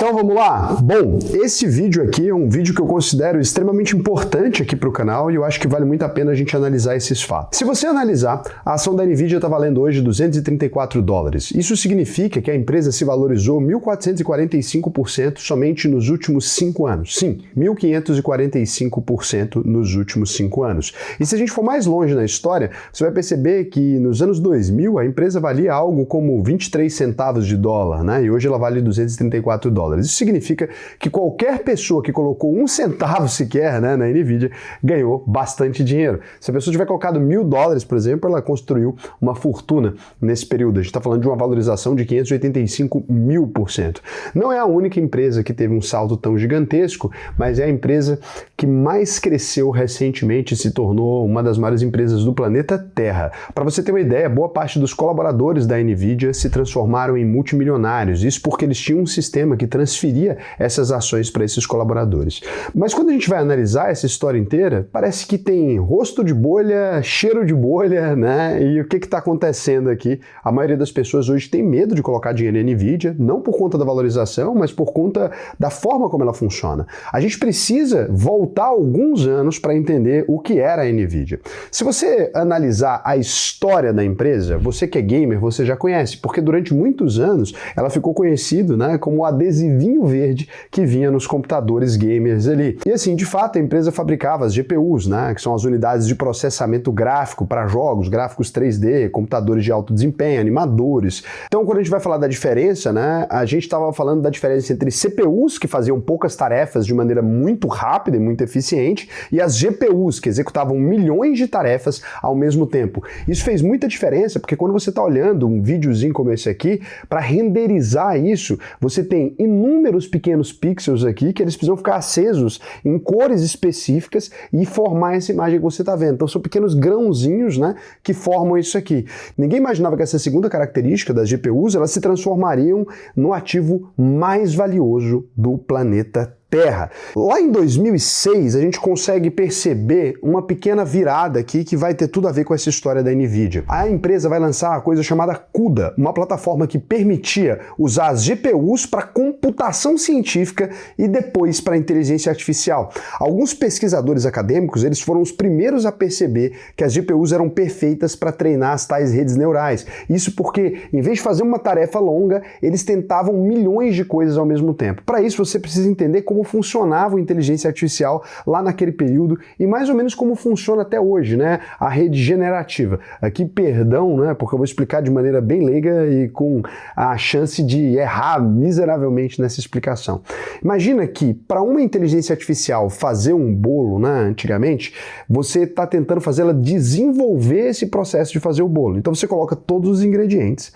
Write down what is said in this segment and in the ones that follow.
Então vamos lá? Bom, esse vídeo aqui é um vídeo que eu considero extremamente importante aqui para o canal e eu acho que vale muito a pena a gente analisar esses fatos. Se você analisar, a ação da Nvidia está valendo hoje $234. Isso significa que a empresa se valorizou 1.445% somente nos últimos 5 anos. Sim, 1.545% nos últimos 5 anos. E se a gente for mais longe na história, você vai perceber que nos anos 2000 a empresa valia algo como 23 centavos de dólar, né? E hoje ela vale $234. Isso significa que qualquer pessoa que colocou 1 centavo sequer, né, na Nvidia ganhou bastante dinheiro. Se a pessoa tiver colocado $1.000, por exemplo, ela construiu uma fortuna nesse período. A gente está falando de uma valorização de 585.000%. Não é a única empresa que teve um salto tão gigantesco, mas é a empresa que mais cresceu recentemente e se tornou uma das maiores empresas do planeta Terra. Para você ter uma ideia, boa parte dos colaboradores da Nvidia se transformaram em multimilionários. Isso porque eles tinham um sistema que transferia essas ações para esses colaboradores. Mas quando a gente vai analisar essa história inteira, parece que tem rosto de bolha, cheiro de bolha, né? E o que está acontecendo aqui? A maioria das pessoas hoje tem medo de colocar dinheiro em Nvidia, não por conta da valorização, mas por conta da forma como ela funciona. A gente precisa voltar alguns anos para entender o que era a Nvidia. Se você analisar a história da empresa, você que é gamer, você já conhece, porque durante muitos anos ela ficou conhecida, né, como o adesivinho verde que vinha nos computadores gamers ali. E assim, de fato, a empresa fabricava as GPUs, né, que são as unidades de processamento gráfico para jogos, gráficos 3D, computadores de alto desempenho, animadores. Então, quando a gente vai falar da diferença, né, a gente estava falando da diferença entre CPUs, que faziam poucas tarefas de maneira muito rápida e muito eficiente, e as GPUs, que executavam milhões de tarefas ao mesmo tempo. Isso fez muita diferença, porque quando você está olhando um videozinho como esse aqui, para renderizar isso, você tem inúmeros pequenos pixels aqui que eles precisam ficar acesos em cores específicas e formar essa imagem que você está vendo. Então são pequenos grãozinhos, né, que formam isso aqui. Ninguém imaginava que essa segunda característica das GPUs, elas se transformariam no ativo mais valioso do planeta Terra. Lá em 2006, a gente consegue perceber uma pequena virada aqui que vai ter tudo a ver com essa história da Nvidia. A empresa vai lançar uma coisa chamada CUDA, uma plataforma que permitia usar as GPUs para computação científica e depois para inteligência artificial. Alguns pesquisadores acadêmicos, eles foram os primeiros a perceber que as GPUs eram perfeitas para treinar as tais redes neurais. Isso porque, em vez de fazer uma tarefa longa, eles tentavam milhões de coisas ao mesmo tempo. Para isso, você precisa entender como funcionava a inteligência artificial lá naquele período e mais ou menos como funciona até hoje, né? A rede generativa. Aqui, perdão, né? Porque eu vou explicar de maneira bem leiga e com a chance de errar miseravelmente nessa explicação. Imagina que para uma inteligência artificial fazer um bolo, né, antigamente, você está tentando fazer ela desenvolver esse processo de fazer o bolo. Então você coloca todos os ingredientes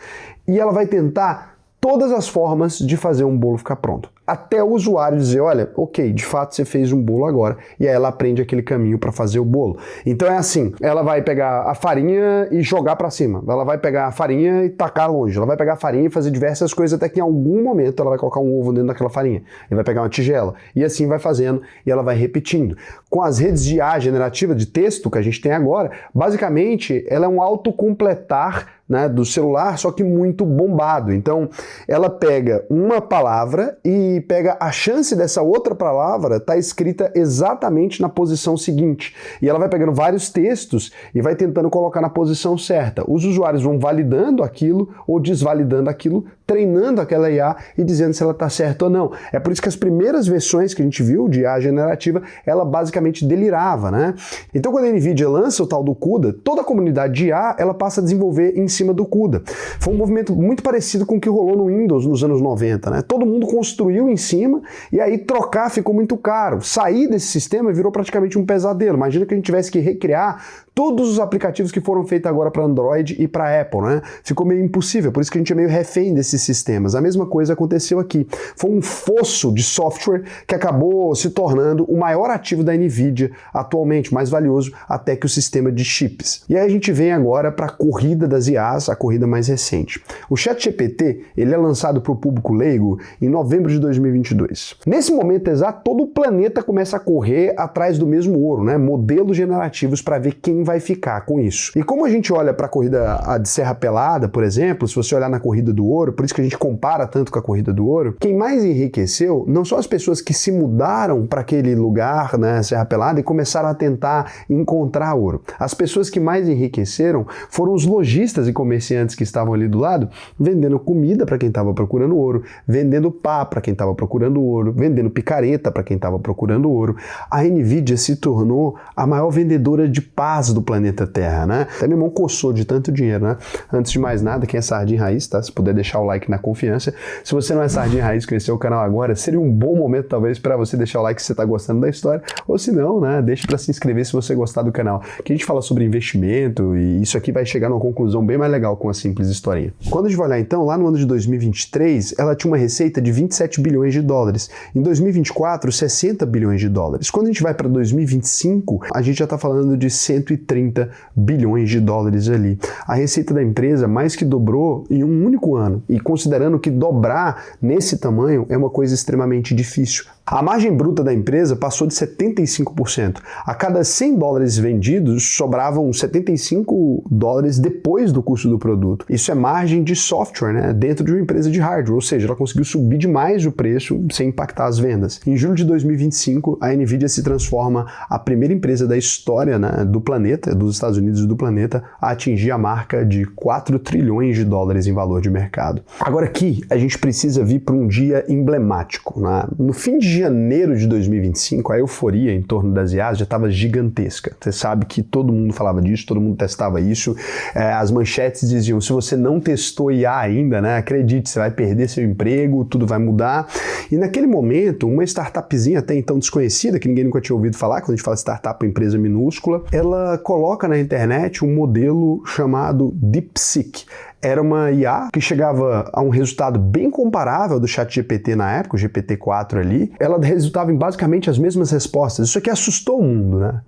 e ela vai tentar todas as formas de fazer um bolo ficar pronto. Até o usuário dizer, olha, ok, de fato você fez um bolo agora, e aí ela aprende aquele caminho para fazer o bolo. Então é assim, ela vai pegar a farinha e jogar para cima, ela vai pegar a farinha e tacar longe, ela vai pegar a farinha e fazer diversas coisas até que em algum momento ela vai colocar um ovo dentro daquela farinha, e vai pegar uma tigela, e assim vai fazendo, e ela vai repetindo. Com as redes de IA generativa de texto que a gente tem agora, basicamente ela é um autocompletar, né, do celular, só que muito bombado. Então, ela pega uma palavra e pega a chance dessa outra palavra estar escrita exatamente na posição seguinte. E ela vai pegando vários textos e vai tentando colocar na posição certa. Os usuários vão validando aquilo ou desvalidando aquilo, treinando aquela IA e dizendo se ela está certa ou não. É por isso que as primeiras versões que a gente viu de IA generativa, ela basicamente delirava, né? Então, quando a Nvidia lança o tal do CUDA, toda a comunidade de IA, ela passa a desenvolver em cima do CUDA. Foi um movimento muito parecido com o que rolou no Windows nos anos 90, né? Todo mundo construiu em cima e aí trocar ficou muito caro. Sair desse sistema virou praticamente um pesadelo. Imagina que a gente tivesse que recriar todos os aplicativos que foram feitos agora para Android e para Apple, né? Ficou meio impossível, por isso que a gente é meio refém desses sistemas. A mesma coisa aconteceu aqui. Foi um fosso de software que acabou se tornando o maior ativo da Nvidia atualmente, mais valioso até que o sistema de chips. E aí a gente vem agora para a corrida das IAs, a corrida mais recente. O ChatGPT, ele é lançado para o público leigo em novembro de 2022. Nesse momento exato, todo o planeta começa a correr atrás do mesmo ouro, né? Modelos generativos para ver quem vai ficar com isso. E como a gente olha para a corrida de Serra Pelada, por exemplo, se você olhar na corrida do ouro, por isso que a gente compara tanto com a corrida do ouro, quem mais enriqueceu não são as pessoas que se mudaram para aquele lugar, né, Serra Pelada, e começaram a tentar encontrar ouro. As pessoas que mais enriqueceram foram os lojistas e comerciantes que estavam ali do lado, vendendo comida para quem estava procurando ouro, vendendo pá para quem estava procurando ouro, vendendo picareta para quem estava procurando ouro. A Nvidia se tornou a maior vendedora de pás do planeta Terra, né? Até meu irmão coçou de tanto dinheiro, né? Antes de mais nada, quem é sardinha raiz, tá? Se puder deixar o like na confiança. Se você não é sardinha raiz, conheceu o canal agora, seria um bom momento talvez para você deixar o like se você está gostando da história, ou se não, né? Deixe para se inscrever se você gostar do canal. Que a gente fala sobre investimento e isso aqui vai chegar numa conclusão bem mais legal com uma simples historinha. Quando a gente vai olhar então, lá no ano de 2023, ela tinha uma receita de 27 bilhões de dólares. Em 2024, 60 bilhões de dólares. Quando a gente vai para 2025, a gente já está falando de 130 bilhões de dólares ali. A receita da empresa mais que dobrou em um único ano. E considerando que dobrar nesse tamanho é uma coisa extremamente difícil. A margem bruta da empresa passou de 75%. A cada 100 dólares vendidos, sobravam 75 dólares depois do custo do produto. Isso é margem de software, né, dentro de uma empresa de hardware, ou seja, ela conseguiu subir demais o preço sem impactar as vendas. Em julho de 2025, a Nvidia se transforma a primeira empresa da história, né, do planeta, dos Estados Unidos e do planeta, a atingir a marca de 4 trilhões de dólares em valor de mercado. Agora aqui, a gente precisa vir para um dia emblemático, né? No fim de janeiro de 2025, a euforia em torno das IAs já estava gigantesca. Você sabe que todo mundo falava disso, todo mundo testava isso. As manchetes diziam, se você não testou IA ainda, né, acredite, você vai perder seu emprego, tudo vai mudar. E naquele momento, uma startupzinha até então desconhecida, que ninguém nunca tinha ouvido falar, quando a gente fala startup, uma empresa minúscula, ela coloca na internet um modelo chamado DeepSeek. Era uma IA que chegava a um resultado bem comparável do ChatGPT na época, o GPT-4 ali. Ela resultava em basicamente as mesmas respostas. Isso aqui assustou o mundo, né?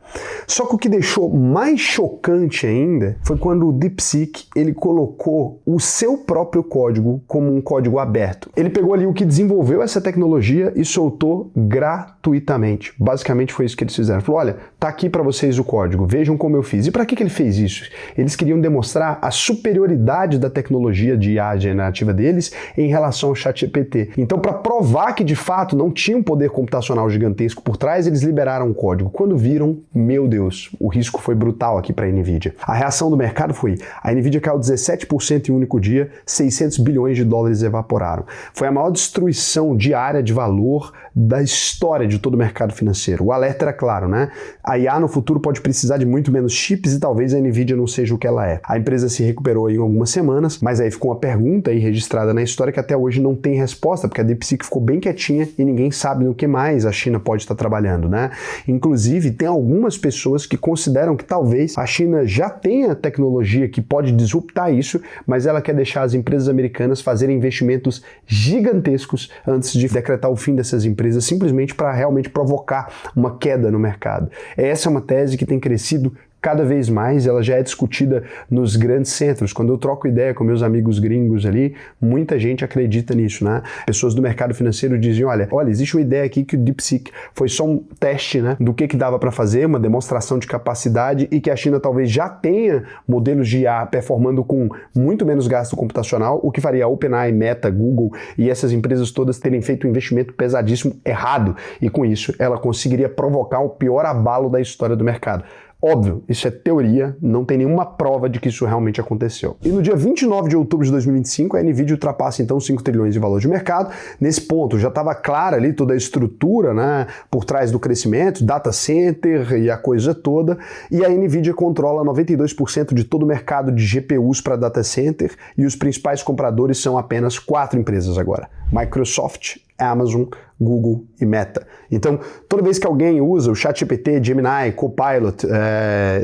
Só que o que deixou mais chocante ainda foi quando o DeepSeek ele colocou o seu próprio código como um código aberto. Ele pegou ali o que desenvolveu essa tecnologia e soltou gratuitamente. Basicamente foi isso que eles fizeram. Falou, olha, tá aqui para vocês o código, vejam como eu fiz. E para que ele fez isso? Eles queriam demonstrar a superioridade da tecnologia de IA generativa deles em relação ao ChatGPT. Então, para provar que de fato não tinha um poder computacional gigantesco por trás, eles liberaram o código. Quando viram, meu Deus, o risco foi brutal aqui para a Nvidia. A reação do mercado foi, a Nvidia caiu 17% em um único dia, 600 bilhões de dólares evaporaram. Foi a maior destruição diária de valor da história de todo o mercado financeiro. O alerta era claro, né? A IA no futuro pode precisar de muito menos chips e talvez a Nvidia não seja o que ela é. A empresa se recuperou em algumas semanas, mas aí ficou uma pergunta aí registrada na história que até hoje não tem resposta, porque a DeepSeek ficou bem quietinha e ninguém sabe no que mais a China pode estar trabalhando, né? Inclusive, tem algumas pessoas que consideram que talvez a China já tenha tecnologia que pode disruptar isso, mas ela quer deixar as empresas americanas fazerem investimentos gigantescos antes de decretar o fim dessas empresas, simplesmente para realmente provocar uma queda no mercado. Essa é uma tese que tem crescido cada vez mais, ela já é discutida nos grandes centros. Quando eu troco ideia com meus amigos gringos ali, muita gente acredita nisso, né? Pessoas do mercado financeiro dizem, olha, existe uma ideia aqui que o DeepSeek foi só um teste, né, do que dava para fazer, uma demonstração de capacidade e que a China talvez já tenha modelos de IA performando com muito menos gasto computacional, o que faria a OpenAI, Meta, Google e essas empresas todas terem feito um investimento pesadíssimo errado e com isso ela conseguiria provocar o pior abalo da história do mercado. Óbvio, isso é teoria, não tem nenhuma prova de que isso realmente aconteceu. E no dia 29 de outubro de 2025, a Nvidia ultrapassa então 5 trilhões de valor de mercado. Nesse ponto já estava clara ali toda a estrutura, né, por trás do crescimento, data center e a coisa toda, e a Nvidia controla 92% de todo o mercado de GPUs para data center e os principais compradores são apenas 4 empresas agora: Microsoft, Amazon, Google e Meta. Então, toda vez que alguém usa o ChatGPT, Gemini, Copilot,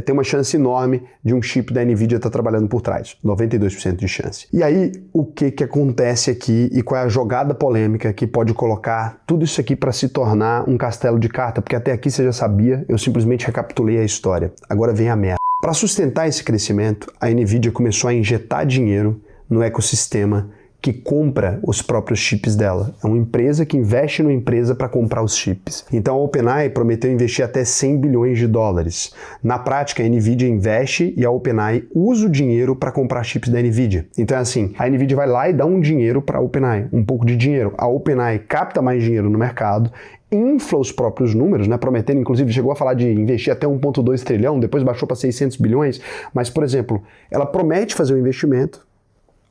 tem uma chance enorme de um chip da Nvidia estar trabalhando por trás. 92% de chance. E aí, o que acontece aqui e qual é a jogada polêmica que pode colocar tudo isso aqui para se tornar um castelo de carta? Porque até aqui você já sabia, eu simplesmente recapitulei a história. Agora vem a merda. Para sustentar esse crescimento, a Nvidia começou a injetar dinheiro no ecossistema que compra os próprios chips dela. É uma empresa que investe numa empresa para comprar os chips. Então a OpenAI prometeu investir até 100 bilhões de dólares. Na prática, a NVIDIA investe e a OpenAI usa o dinheiro para comprar chips da NVIDIA. Então é assim, a NVIDIA vai lá e dá um dinheiro para a OpenAI, um pouco de dinheiro. A OpenAI capta mais dinheiro no mercado, infla os próprios números, né, prometendo, inclusive chegou a falar de investir até 1,2 trilhão, depois baixou para 600 bilhões, mas, por exemplo, ela promete fazer um investimento,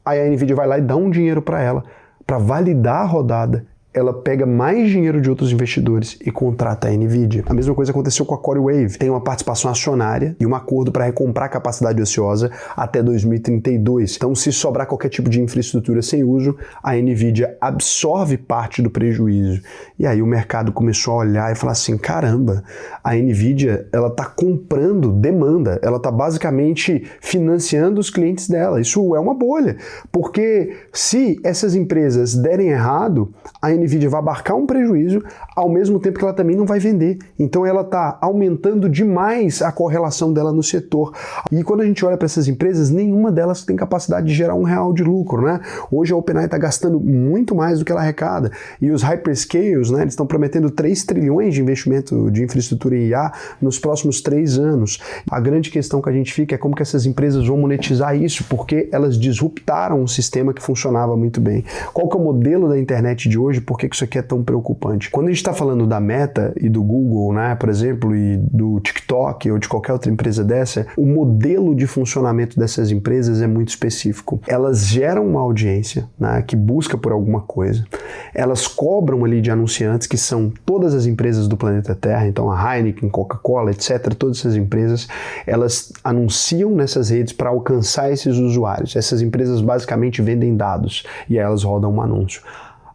aí a NVIDIA vai lá e dá um dinheiro para ela, para validar a rodada. Ela pega mais dinheiro de outros investidores e contrata a NVIDIA. A mesma coisa aconteceu com a CoreWave. Tem uma participação acionária e um acordo para recomprar a capacidade ociosa até 2032. Então, se sobrar qualquer tipo de infraestrutura sem uso, a NVIDIA absorve parte do prejuízo. E aí o mercado começou a olhar e falar assim, caramba, a NVIDIA ela está comprando demanda, ela está basicamente financiando os clientes dela. Isso é uma bolha, porque se essas empresas derem errado, a NVIDIA vai abarcar um prejuízo, ao mesmo tempo que ela também não vai vender. Então ela está aumentando demais a correlação dela no setor. E quando a gente olha para essas empresas, nenhuma delas tem capacidade de gerar R$1 de lucro, né? Hoje a OpenAI está gastando muito mais do que ela arrecada. E os hyperscales, né, eles estão prometendo 3 trilhões de investimento de infraestrutura em IA nos próximos 3 anos. A grande questão que a gente fica é como que essas empresas vão monetizar isso, porque elas disruptaram um sistema que funcionava muito bem. Qual que é o modelo da internet de hoje? Por que isso aqui é tão preocupante? Quando a gente está falando da Meta e do Google, né, por exemplo, e do TikTok ou de qualquer outra empresa dessa, o modelo de funcionamento dessas empresas é muito específico. Elas geram uma audiência, né, que busca por alguma coisa. Elas cobram ali de anunciantes, que são todas as empresas do planeta Terra, então a Heineken, Coca-Cola, etc., todas essas empresas, elas anunciam nessas redes para alcançar esses usuários. Essas empresas basicamente vendem dados e aí elas rodam um anúncio.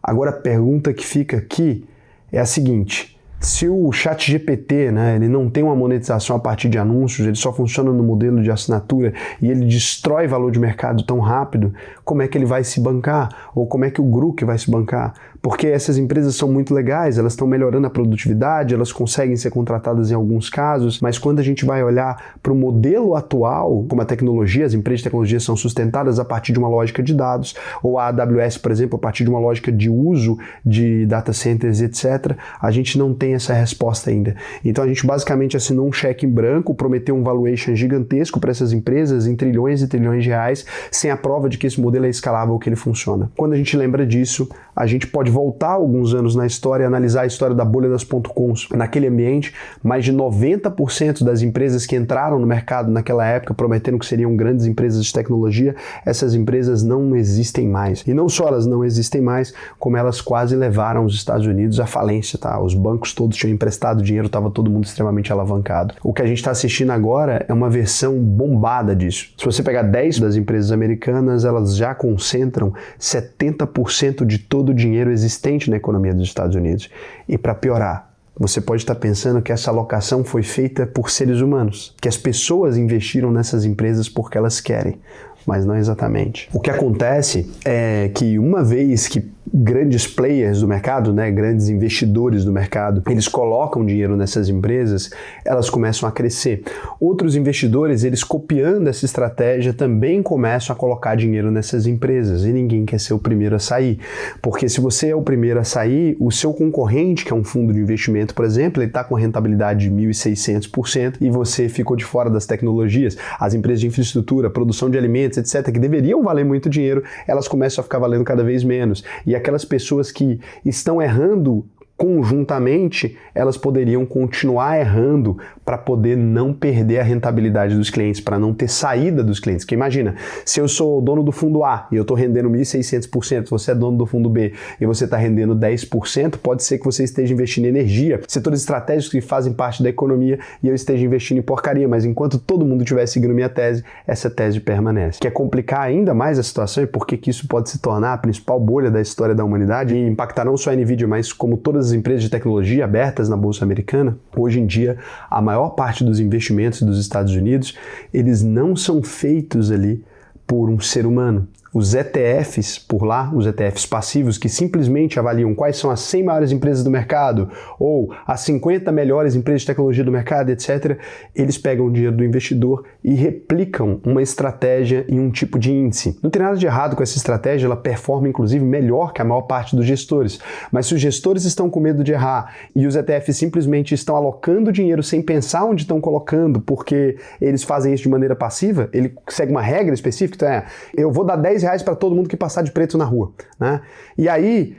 Agora a pergunta que fica aqui é a seguinte: se o ChatGPT, né, ele não tem uma monetização a partir de anúncios, ele só funciona no modelo de assinatura e ele destrói valor de mercado tão rápido, como é que ele vai se bancar? Ou como é que o Grok vai se bancar? Porque essas empresas são muito legais, elas estão melhorando a produtividade, elas conseguem ser contratadas em alguns casos, mas quando a gente vai olhar para o modelo atual, como a tecnologia, as empresas de tecnologia são sustentadas a partir de uma lógica de dados, ou a AWS, por exemplo, a partir de uma lógica de uso de data centers, etc., a gente não tem essa resposta ainda. Então a gente basicamente assinou um cheque em branco, prometeu um valuation gigantesco para essas empresas em trilhões e trilhões de reais, sem a prova de que esse modelo é escalável, que ele funciona. Quando a gente lembra disso, a gente pode voltar alguns anos na história e analisar a história da bolha das .coms. Naquele ambiente, mais de 90% das empresas que entraram no mercado naquela época, prometendo que seriam grandes empresas de tecnologia, essas empresas não existem mais. E não só elas não existem mais, como elas quase levaram os Estados Unidos à falência, tá? Os bancos todos tinham emprestado dinheiro, estava todo mundo extremamente alavancado. O que a gente está assistindo agora é uma versão bombada disso. Se você pegar 10 das empresas americanas, elas já concentram 70% de todo o dinheiro existente na economia dos Estados Unidos. E para piorar, você pode estar pensando que essa alocação foi feita por seres humanos, que as pessoas investiram nessas empresas porque elas querem, mas não exatamente. O que acontece é que uma vez que grandes players do mercado, né, grandes investidores do mercado, eles colocam dinheiro nessas empresas, elas começam a crescer. Outros investidores, eles copiando essa estratégia, também começam a colocar dinheiro nessas empresas e ninguém quer ser o primeiro a sair. Porque se você é o primeiro a sair, o seu concorrente, que é um fundo de investimento, por exemplo, ele está com rentabilidade de 1.600% e você ficou de fora das tecnologias. As empresas de infraestrutura, produção de alimentos, etc., que deveriam valer muito dinheiro, elas começam a ficar valendo cada vez menos. E aquelas pessoas que estão errando conjuntamente, elas poderiam continuar errando para poder não perder a rentabilidade dos clientes, para não ter saída dos clientes. Porque imagina, se eu sou dono do fundo A e eu estou rendendo 1.600%, você é dono do fundo B e você está rendendo 10%, pode ser que você esteja investindo em energia, setores estratégicos que fazem parte da economia, e eu esteja investindo em porcaria, mas enquanto todo mundo estiver seguindo minha tese, essa tese permanece. Quer complicar ainda mais a situação e por que isso pode se tornar a principal bolha da história da humanidade e impactar não só a NVIDIA, mas como todas as empresas de tecnologia abertas na Bolsa Americana? Hoje em dia, a maior parte dos investimentos dos Estados Unidos, eles não são feitos ali por um ser humano. os ETFs por lá, os ETFs passivos que simplesmente avaliam quais são as 100 maiores empresas do mercado ou as 50 melhores empresas de tecnologia do mercado, etc., eles pegam o dinheiro do investidor e replicam uma estratégia em um tipo de índice. Não tem nada de errado com essa estratégia, ela performa inclusive melhor que a maior parte dos gestores. Mas se os gestores estão com medo de errar e os ETFs simplesmente estão alocando dinheiro sem pensar onde estão colocando, porque eles fazem isso de maneira passiva, ele segue uma regra específica, então eu vou dar R$10 para todo mundo que passar de preto na rua, né? E aí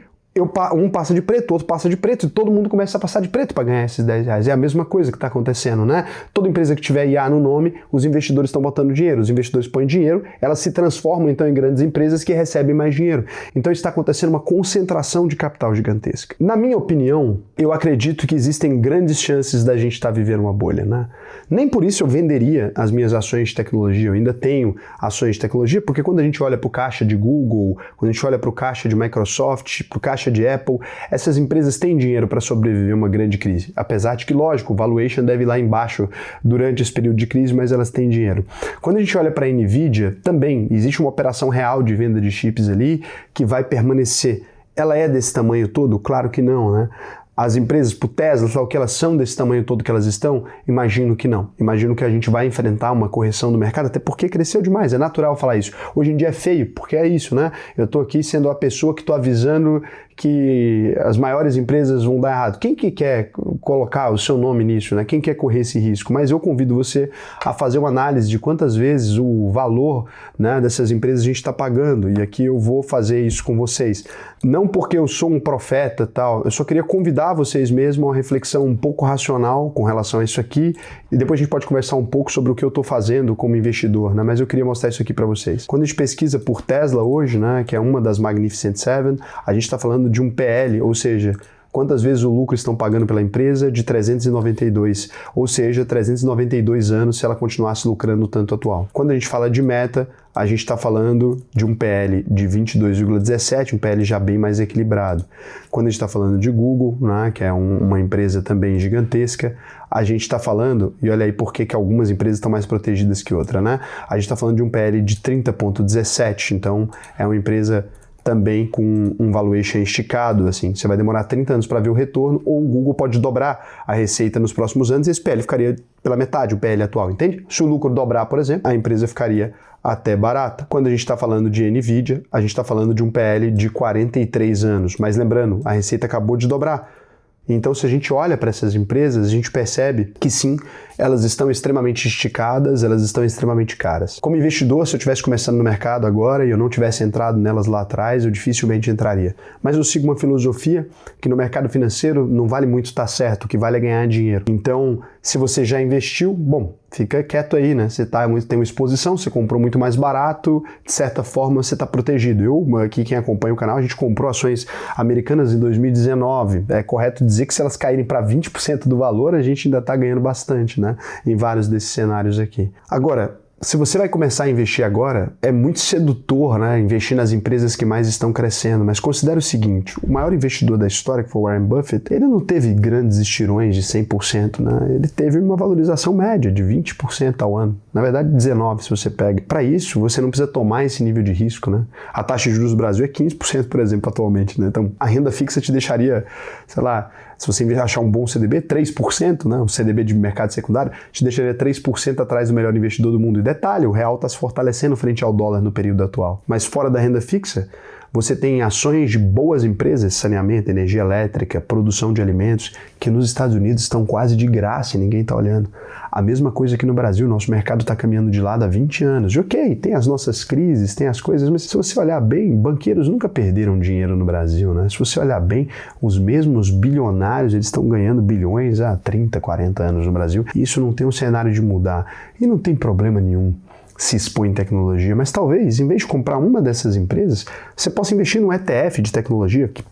um passa de preto, outro passa de preto, e todo mundo começa a passar de preto para ganhar esses R$10. É a mesma coisa que está acontecendo, né? Toda empresa que tiver IA no nome, os investidores estão botando dinheiro, os investidores põem dinheiro, elas se transformam então em grandes empresas que recebem mais dinheiro. Então está acontecendo uma concentração de capital gigantesca. Na minha opinião, eu acredito que existem grandes chances da gente estar vivendo uma bolha, né? Nem por isso eu venderia as minhas ações de tecnologia, eu ainda tenho ações de tecnologia, porque quando a gente olha para o caixa de Google, quando a gente olha para o caixa de Microsoft, para o caixa de Apple, essas empresas têm dinheiro para sobreviver a uma grande crise. Apesar de que, lógico, o valuation deve ir lá embaixo durante esse período de crise, mas elas têm dinheiro. Quando a gente olha para a Nvidia, também existe uma operação real de venda de chips ali que vai permanecer. Ela é desse tamanho todo? Claro que não, né? As empresas, por Tesla, o que elas são desse tamanho todo que elas estão? Imagino que não. Imagino que a gente vai enfrentar uma correção do mercado, até porque cresceu demais. É natural falar isso. Hoje em dia é feio, porque é isso, né? Eu estou aqui sendo a pessoa que estou avisando que as maiores empresas vão dar errado. Quem que quer colocar o seu nome nisso, né? Quem quer correr esse risco? Mas eu convido você a fazer uma análise de quantas vezes o valor, né, dessas empresas a gente está pagando. E aqui eu vou fazer isso com vocês. Não porque eu sou um profeta tal, eu só queria convidar vocês mesmo a uma reflexão um pouco racional com relação a isso aqui. E depois a gente pode conversar um pouco sobre o que eu estou fazendo como investidor, né? Mas eu queria mostrar isso aqui para vocês. Quando a gente pesquisa por Tesla hoje, né, que é uma das Magnificent Seven, a gente está falando de um PL, ou seja, quantas vezes o lucro estão pagando pela empresa? De 392, ou seja, 392 anos se ela continuasse lucrando o tanto atual. Quando a gente fala de Meta, a gente está falando de um PL de 22,17, um PL já bem mais equilibrado. Quando a gente está falando de Google, né, que é uma empresa também gigantesca, a gente está falando, e olha aí por que algumas empresas estão mais protegidas que outras, né? A gente está falando de um PL de 30,17, então é uma empresa também com um valuation esticado, assim, você vai demorar 30 anos para ver o retorno, ou o Google pode dobrar a receita nos próximos anos e esse PL ficaria pela metade, o PL atual, entende? Se o lucro dobrar, por exemplo, a empresa ficaria até barata. Quando a gente está falando de Nvidia, a gente está falando de um PL de 43 anos, mas lembrando, a receita acabou de dobrar. Então, se a gente olha para essas empresas, a gente percebe que sim, elas estão extremamente esticadas, elas estão extremamente caras. Como investidor, se eu estivesse começando no mercado agora e eu não tivesse entrado nelas lá atrás, eu dificilmente entraria. Mas eu sigo uma filosofia que no mercado financeiro não vale muito estar certo, o que vale é ganhar dinheiro. Então, se você já investiu, bom, fica quieto aí, né? Você tem uma exposição, você comprou muito mais barato, de certa forma você está protegido. Eu, aqui quem acompanha o canal, a gente comprou ações americanas em 2019. É correto dizer que se elas caírem para 20% do valor, a gente ainda está ganhando bastante, né? Em vários desses cenários aqui. Agora, se você vai começar a investir agora, é muito sedutor, né, investir nas empresas que mais estão crescendo, mas considere o seguinte, o maior investidor da história, que foi o Warren Buffett, ele não teve grandes estirões de 100%, né, ele teve uma valorização média de 20% ao ano, na verdade 19% se você pega. Para isso, você não precisa tomar esse nível de risco, né, a taxa de juros do Brasil é 15%, por exemplo, atualmente, né, então a renda fixa te deixaria, sei lá, se você achar um bom CDB, 3%, né, um CDB de mercado secundário, te deixaria 3% atrás do melhor investidor do mundo. E detalhe, o real está se fortalecendo frente ao dólar no período atual. Mas fora da renda fixa, você tem ações de boas empresas, saneamento, energia elétrica, produção de alimentos, que nos Estados Unidos estão quase de graça e ninguém está olhando. A mesma coisa aqui no Brasil, nosso mercado está caminhando de lado há 20 anos. E ok, tem as nossas crises, tem as coisas, mas se você olhar bem, banqueiros nunca perderam dinheiro no Brasil, né? Se você olhar bem, os mesmos bilionários, eles estão ganhando bilhões há 30, 40 anos no Brasil. E isso não tem um cenário de mudar. E não tem problema nenhum se expõe em tecnologia, mas talvez, em vez de comprar uma dessas empresas, você possa investir num ETF de tecnologia que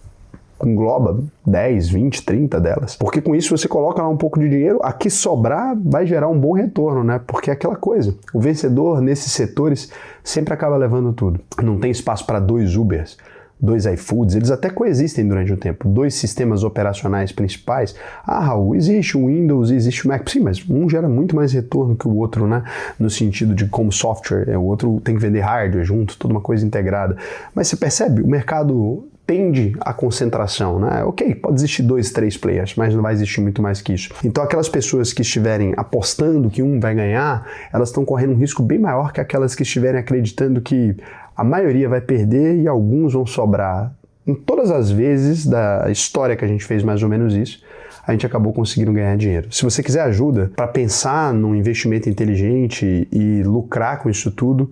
engloba 10, 20, 30 delas. Porque com isso você coloca lá um pouco de dinheiro, a que sobrar vai gerar um bom retorno, né? Porque é aquela coisa, o vencedor nesses setores sempre acaba levando tudo. Não tem espaço para dois Ubers, 2 iFoods, eles até coexistem durante um tempo, 2 sistemas operacionais principais. Ah, Raul, existe o Windows, existe o Mac, sim, mas um gera muito mais retorno que o outro, né? No sentido de como software, o outro tem que vender hardware junto, toda uma coisa integrada. Mas você percebe, o mercado tende à concentração, né? Ok, pode existir 2, 3 players, mas não vai existir muito mais que isso. Então aquelas pessoas que estiverem apostando que um vai ganhar, elas estão correndo um risco bem maior que aquelas que estiverem acreditando que a maioria vai perder e alguns vão sobrar. Em todas as vezes da história que a gente fez mais ou menos isso, a gente acabou conseguindo ganhar dinheiro. Se você quiser ajuda para pensar num investimento inteligente e lucrar com isso tudo,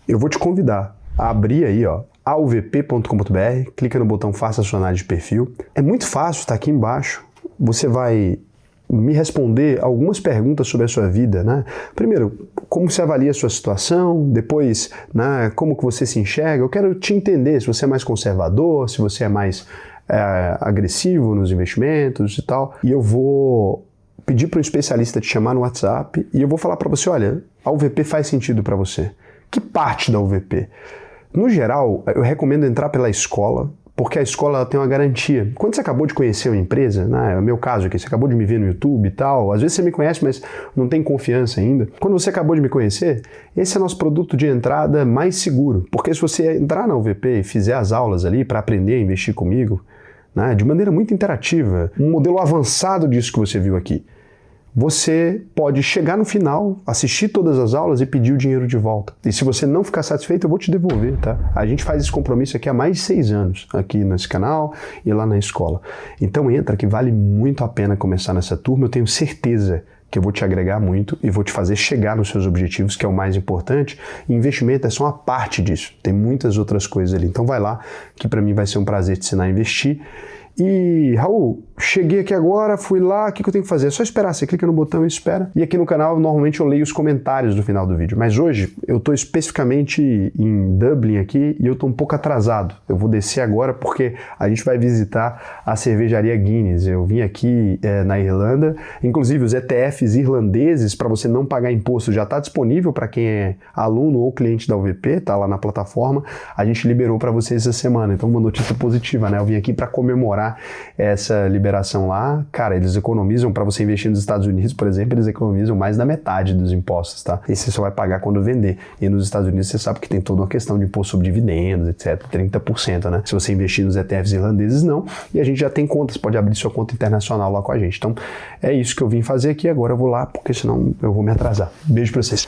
eu vou te convidar a abrir aí, ó, alvp.com.br, clica no botão Faça sua análise de perfil. É muito fácil, está aqui embaixo. Você vai me responder algumas perguntas sobre a sua vida, né? Primeiro, como você avalia a sua situação, depois, né, como que você se enxerga. Eu quero te entender se você é mais conservador, se você é mais agressivo nos investimentos e tal. E eu vou pedir para um especialista te chamar no WhatsApp e eu vou falar para você, olha, a UVP faz sentido para você. Que parte da UVP? No geral, eu recomendo entrar pela escola, porque a escola tem uma garantia. Quando você acabou de conhecer uma empresa, né, é o meu caso aqui, você acabou de me ver no YouTube e tal, às vezes você me conhece, mas não tem confiança ainda. Quando você acabou de me conhecer, esse é nosso produto de entrada mais seguro, porque se você entrar na UVP e fizer as aulas ali para aprender a investir comigo, né, de maneira muito interativa, um modelo avançado disso que você viu aqui, você pode chegar no final, assistir todas as aulas e pedir o dinheiro de volta. E se você não ficar satisfeito, eu vou te devolver, tá? A gente faz esse compromisso aqui há mais de 6 anos, aqui nesse canal e lá na escola. Então entra que vale muito a pena começar nessa turma, eu tenho certeza que eu vou te agregar muito e vou te fazer chegar nos seus objetivos, que é o mais importante. E investimento é só uma parte disso, tem muitas outras coisas ali. Então vai lá, que para mim vai ser um prazer te ensinar a investir. E, Raul, cheguei aqui agora, fui lá, o que eu tenho que fazer? É só esperar, você clica no botão e espera. E aqui no canal, normalmente eu leio os comentários do final do vídeo, mas hoje eu estou especificamente em Dublin aqui e eu estou um pouco atrasado. Eu vou descer agora porque a gente vai visitar a cervejaria Guinness. Eu vim aqui na Irlanda, inclusive os ETFs irlandeses, para você não pagar imposto, já está disponível para quem é aluno ou cliente da UVP, tá lá na plataforma. A gente liberou para vocês essa semana, então uma notícia positiva, né? Eu vim aqui para comemorar essa liberação lá. Cara, eles economizam, para você investir nos Estados Unidos, por exemplo, eles economizam mais da metade dos impostos, tá? E você só vai pagar quando vender. E nos Estados Unidos você sabe que tem toda uma questão de imposto sobre dividendos, etc, 30%, né? Se você investir nos ETFs irlandeses, não. E a gente já tem contas, pode abrir sua conta internacional lá com a gente. Então, é isso que eu vim fazer aqui. Agora eu vou lá, porque senão eu vou me atrasar. Beijo pra vocês.